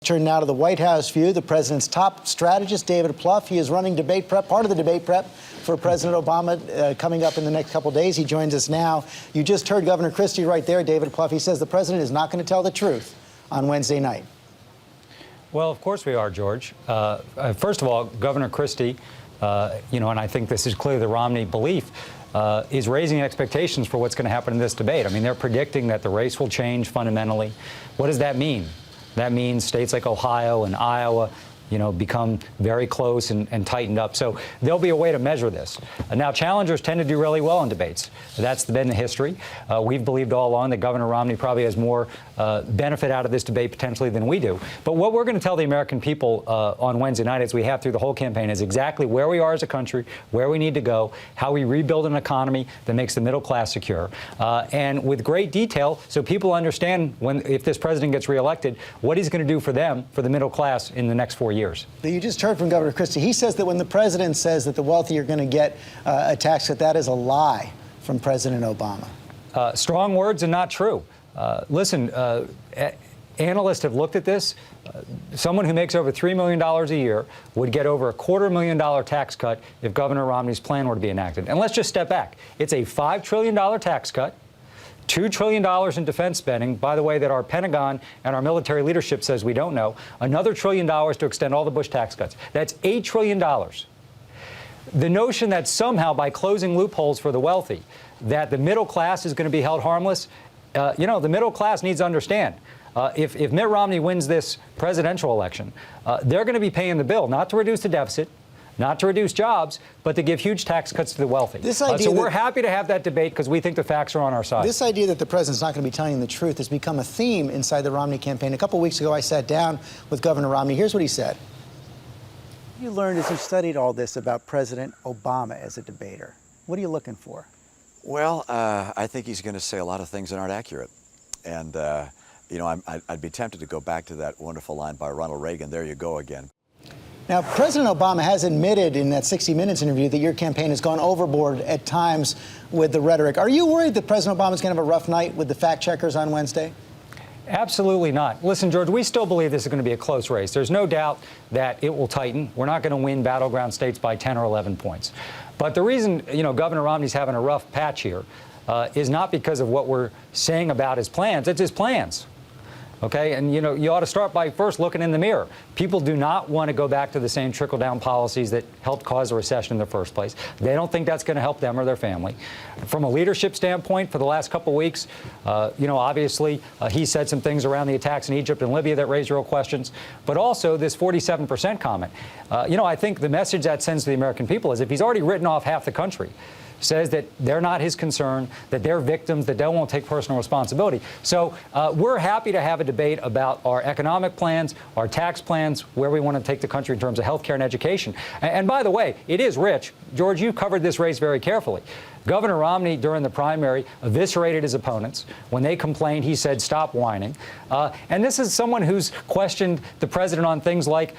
Turn now to the White House view. The president's top strategist, David Plouffe, he is running debate prep, part of the debate prep for President Obama coming up in the next couple days. He joins us now. You just heard Governor Christie right there, David Plouffe. He says the president is not going to tell the truth on Wednesday night. Well, of course we are, George. First of all, Governor Christie, and I think this is clearly the Romney belief, is raising expectations for what's going to happen in this debate. I mean, they're predicting that the race will change fundamentally. What does that mean? That means states like Ohio and Iowa, become very close and tightened up. So there'll be a way to measure this. Now, challengers tend to do really well in debates. That's been the history. We've believed all along that Governor Romney probably has more benefit out of this debate potentially than we do. But what we're going to tell the American people on Wednesday night, as we have through the whole campaign, is exactly where we are as a country, where we need to go, how we rebuild an economy that makes the middle class secure, and with great detail so people understand if this president gets reelected, what he's going to do for them, for the middle class, in the next 4 years. You just heard from Governor Christie. He says that when the president says that the wealthy are going to get a tax cut, that is a lie from President Obama. Strong words and not true. Listen, analysts have looked at this. Someone who makes over $3 million a year would get over a $250,000 tax cut if Governor Romney's plan were to be enacted. And let's just step back. It's a $5 trillion tax cut. $2 trillion in defense spending, by the way, that our Pentagon and our military leadership says we don't know. Another $1 trillion to extend all the Bush tax cuts. That's $8 trillion. The notion that somehow by closing loopholes for the wealthy, that the middle class is going to be held harmless, the middle class needs to understand. If Mitt Romney wins this presidential election, they're going to be paying the bill, not to reduce the deficit, not to reduce jobs, but to give huge tax cuts to the wealthy. So we're happy to have that debate because we think the facts are on our side. This idea that the president's not going to be telling the truth has become a theme inside the Romney campaign. A couple weeks ago, I sat down with Governor Romney. Here's what he said. You learned as you studied all this about President Obama as a debater. What are you looking for? Well, I think he's going to say a lot of things that aren't accurate. And, I'd be tempted to go back to that wonderful line by Ronald Reagan, "There you go again." Now, President Obama has admitted in that 60 Minutes interview that your campaign has gone overboard at times with the rhetoric. Are you worried that President Obama is going to have a rough night with the fact checkers on Wednesday? Absolutely not. Listen, George, we still believe this is going to be a close race. There's no doubt that it will tighten. We're not going to win battleground states by 10 or 11 points. But the reason, Governor Romney's having a rough patch here is not because of what we're saying about his plans. It's his plans. Okay, and you ought to start by first looking in the mirror. People do not want to go back to the same trickle-down policies that helped cause a recession in the first place. They don't think that's going to help them or their family. From a leadership standpoint, for the last couple of weeks, obviously he said some things around the attacks in Egypt and Libya that raised real questions, but also this 47% comment. I think the message that sends to the American people is if he's already written off half the country, says that they're not his concern, that they're victims, that they won't take personal responsibility. So we're happy to have a debate about our economic plans, our tax plans, where we want to take the country in terms of health care and education. And by the way, it is rich. George, you covered this race very carefully. Governor Romney, during the primary, eviscerated his opponents. When they complained, he said, "Stop whining." And this is someone who's questioned the president on things like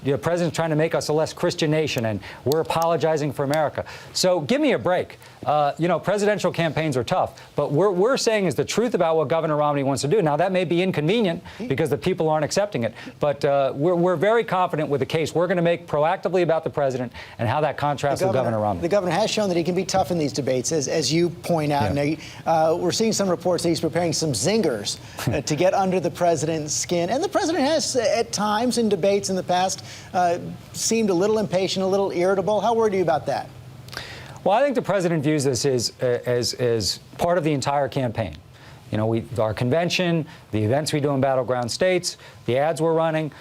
the president's trying to make us a less Christian nation, and we're apologizing for America. So give me a break. Presidential campaigns are tough, but we're saying is the truth about what Governor Romney wants to do. Now, that may be inconvenient because the people aren't accepting it, but we're very confident with the case we're going to make proactively about the president and how that contrasts with Governor Romney. The governor has shown that he can be tough in these debates, as you point out. Yeah. Now, we're seeing some reports that he's preparing some zingers to get under the president's skin. And the president has, at times in debates in the past, seemed a little impatient, a little irritable. How worried are you about that? Well, I think the president views this as part of the entire campaign. Our convention, the events we do in battleground states, the ads we're running,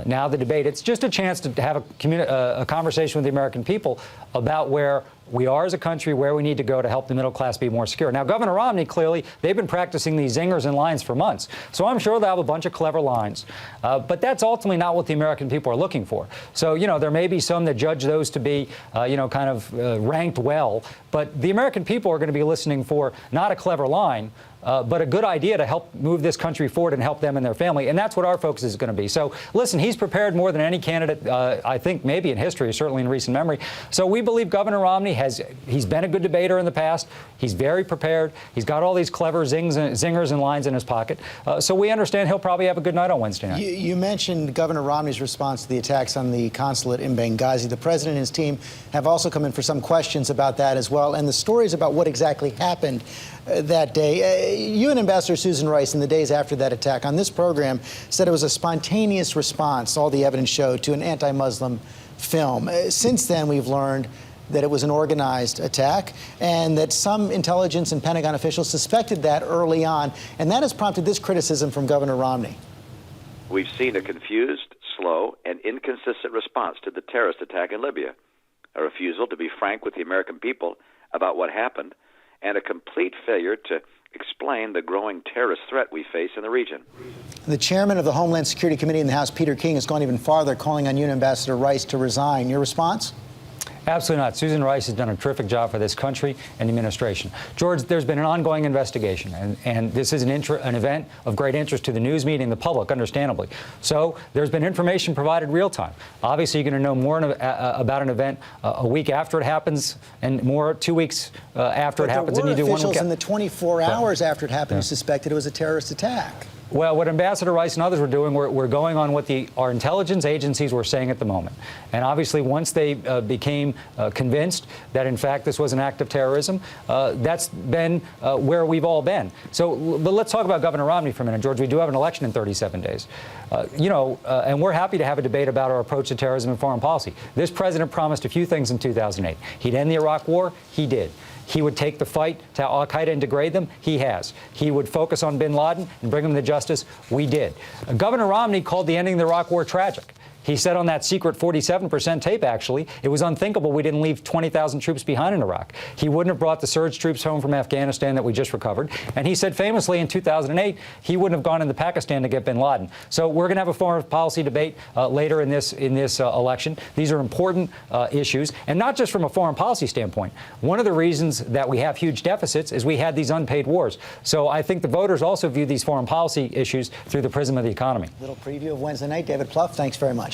now the debate. It's just a chance to have a conversation with the American people about where we are as a country, where we need to go to help the middle class be more secure. Now, Governor Romney, clearly, they've been practicing these zingers and lines for months. So I'm sure they'll have a bunch of clever lines. But that's ultimately not what the American people are looking for. So, there may be some that judge those to be, ranked well. But the American people are going to be listening for not a clever line, but a good idea to help move this country forward and help them and their family. And that's what our focus is going to be. So, listen, he's prepared more than any candidate, I think, maybe in history, certainly in recent memory. So we believe Governor Romney he's been a good debater in the past. He's very prepared. He's got all these clever zingers and lines in his pocket. So we understand he'll probably have a good night on Wednesday night. You mentioned Governor Romney's response to the attacks on the consulate in Benghazi. The president and his team have also come in for some questions about that as well, and the stories about what exactly happened that day. You and Ambassador Susan Rice, in the days after that attack on this program, said it was a spontaneous response, all the evidence showed, to an anti-Muslim film. Since then, we've learned that it was an organized attack and that some intelligence and Pentagon officials suspected that early on, and that has prompted this criticism from Governor Romney. We've seen a confused, slow, and inconsistent response to the terrorist attack in Libya, a refusal to be frank with the American people about what happened, and a complete failure to explain the growing terrorist threat we face in the region. The chairman of the Homeland Security Committee in the House, Peter King, has gone even farther, calling on you and Ambassador Rice to resign. Your response? Absolutely not. Susan Rice has done a terrific job for this country and the administration. George, there's been an ongoing investigation, and this is an event of great interest to the news media and the public, understandably. So there's been information provided real time. Obviously, you're going to know more about an event a week after it happens, and more 2 weeks after it happens. But and there you were do one officials in the 24 hours after it happened who suspected it was a terrorist attack. Well, what Ambassador Rice and others were doing, we're going on what our intelligence agencies were saying at the moment. And obviously, once they became convinced that, in fact, this was an act of terrorism, that's been where we've all been. So, but let's talk about Governor Romney for a minute, George. We do have an election in 37 days. And we're happy to have a debate about our approach to terrorism and foreign policy. This president promised a few things in 2008. He'd end the Iraq War. He did. He would take the fight to al-Qaeda and degrade them. He has. He would focus on bin Laden and bring him to justice. We did. Governor Romney called the ending of the Iraq War tragic. He said on that secret 47% tape, actually, it was unthinkable we didn't leave 20,000 troops behind in Iraq. He wouldn't have brought the surge troops home from Afghanistan that we just recovered. And he said famously in 2008, he wouldn't have gone into Pakistan to get bin Laden. So we're going to have a foreign policy debate later in this election. These are important issues, and not just from a foreign policy standpoint. One of the reasons that we have huge deficits is we had these unpaid wars. So I think the voters also view these foreign policy issues through the prism of the economy. Little preview of Wednesday night. David Plouffe, thanks very much.